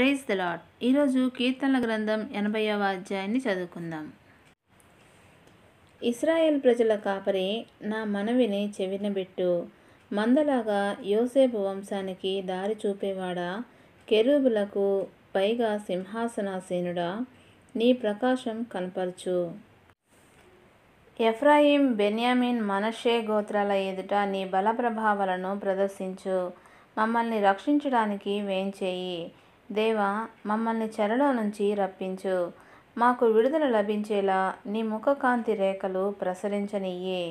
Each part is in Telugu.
Praise the lord. ఈరోజు కీర్తనల గ్రంథం 80వ అధ్యాయాన్ని చదువుకుందాం. ఇశ్రాయేల్ ప్రజల కాపరి, నా మనవిని చెవినబెట్టు. మందలాగా యోసేపు వంశానికి దారి చూపేవాడా, కెరూబులకు పైగా సింహాసనాసీనుడా, నీ ప్రకాశం కనపరచు. ఎఫ్రాయిం, బెన్యామీన్, మనష్షే గోత్రాల ఎదుట నీ బల ప్రభావాలను ప్రదర్శించు. మమ్మల్ని రక్షించడానికి వేంచేయి. దేవా, మమ్మల్ని చెరలో నుంచి రప్పించు. మాకు విడుదల లభించేలా నీ ముఖకాంతి రేఖలు ప్రసరించనియ్యి.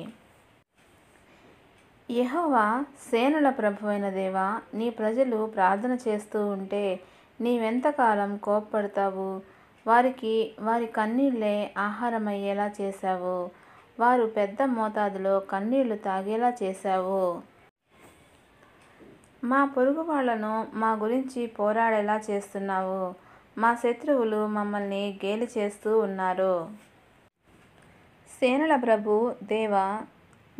యెహోవా, సేనల ప్రభువైన దేవా, నీ ప్రజలు ప్రార్థన చేస్తూ ఉంటే నీవెంతకాలం కోప్పడతావు? వారికి వారి కన్నీళ్లే ఆహారమయ్యేలా చేశావు. వారు పెద్ద మోతాదులో కన్నీళ్లు తాగేలా చేశావు. మా పొరుగు వాళ్లను మా గురించి పోరాడేలా చేస్తున్నావు. మా శత్రువులు మమ్మల్ని గేలి చేస్తూ ఉన్నారు. సేనల ప్రభు దేవా,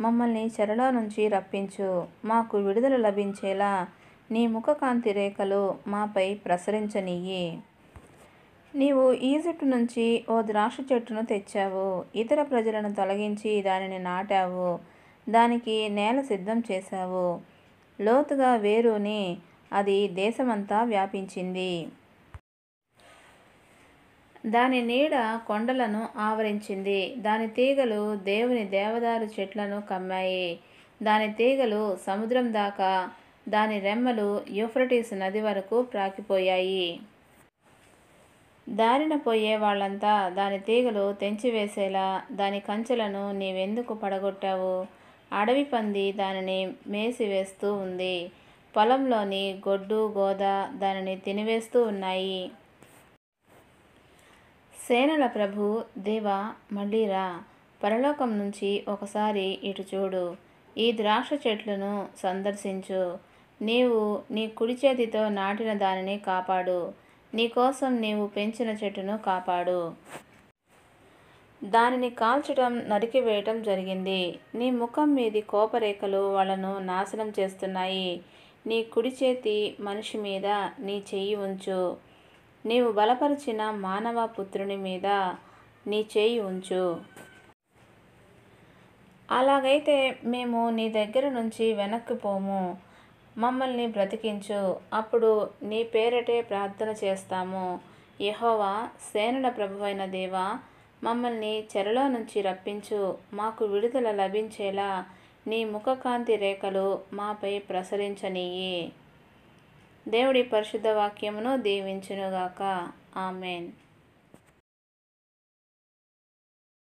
మమ్మల్ని చెరలో నుంచి రప్పించు. మాకు విడుదల లభించేలా నీ ముఖకాంతి రేఖలు మాపై ప్రసరించనియ్యి. నీవు ఈజిప్టు నుంచి ఓ ద్రాక్ష చెట్టును తెచ్చావు. ఇతర ప్రజలను తొలగించి దానిని నాటావు. దానికి నేల సిద్ధం చేశావు. లోతుగా వేరూని అది దేశమంతా వ్యాపించింది. దాని నీడ కొండలను ఆవరించింది. దాని తీగలు దేవుని దేవదారు చెట్లను కమ్మాయి. దాని తీగలు సముద్రం దాకా, దాని రెమ్మలు యూఫ్రటీసు నది వరకు ప్రాకిపోయాయి. దారిన పోయే వాళ్ళంతా దాని తీగలు తెంచివేసేలా దాని కంచెలను నీవెందుకు పడగొట్టావు? అడవి పంది దానిని మేసివేస్తూ ఉంది. పొలంలోని గొడ్డు గోద దానిని తినివేస్తూ ఉన్నాయి. సేనల ప్రభు దేవా, మళ్ళీ రా. పరలోకం నుంచి ఒకసారి ఇటు చూడు. ఈ ద్రాక్ష చెట్లను సందర్శించు. నీవు నీ కుడి చేతితో నాటిన దానిని కాపాడు. నీకోసం నీవు పెంచిన చెట్టును కాపాడు. దానిని కాల్చటం, నరికివేయటం జరిగింది. నీ ముఖం మీది కోపరేఖలు వాళ్లను నాశనం చేస్తున్నాయి. నీ కుడి చేతి మనిషి మీద నీ చెయ్యి ఉంచు. నీవు బలపరిచిన మానవ పుత్రుని మీద నీ చేయి ఉంచు. అలాగైతే మేము నీ దగ్గర నుంచి వెనక్కిపోము. మమ్మల్ని బ్రతికించు. అప్పుడు నీ పేరటే ప్రార్థన చేస్తాము. యెహోవా, సేనల ప్రభువైన దేవా, మమ్మల్ని చెరలో నుంచి రప్పించు. మాకు విడుదల లభించేలా నీ ముఖకాంతి రేఖలు మాపై ప్రసరించనియ్యి. దేవుడి పరిశుద్ధ వాక్యమును దీవించునుగాక. ఆమేన్.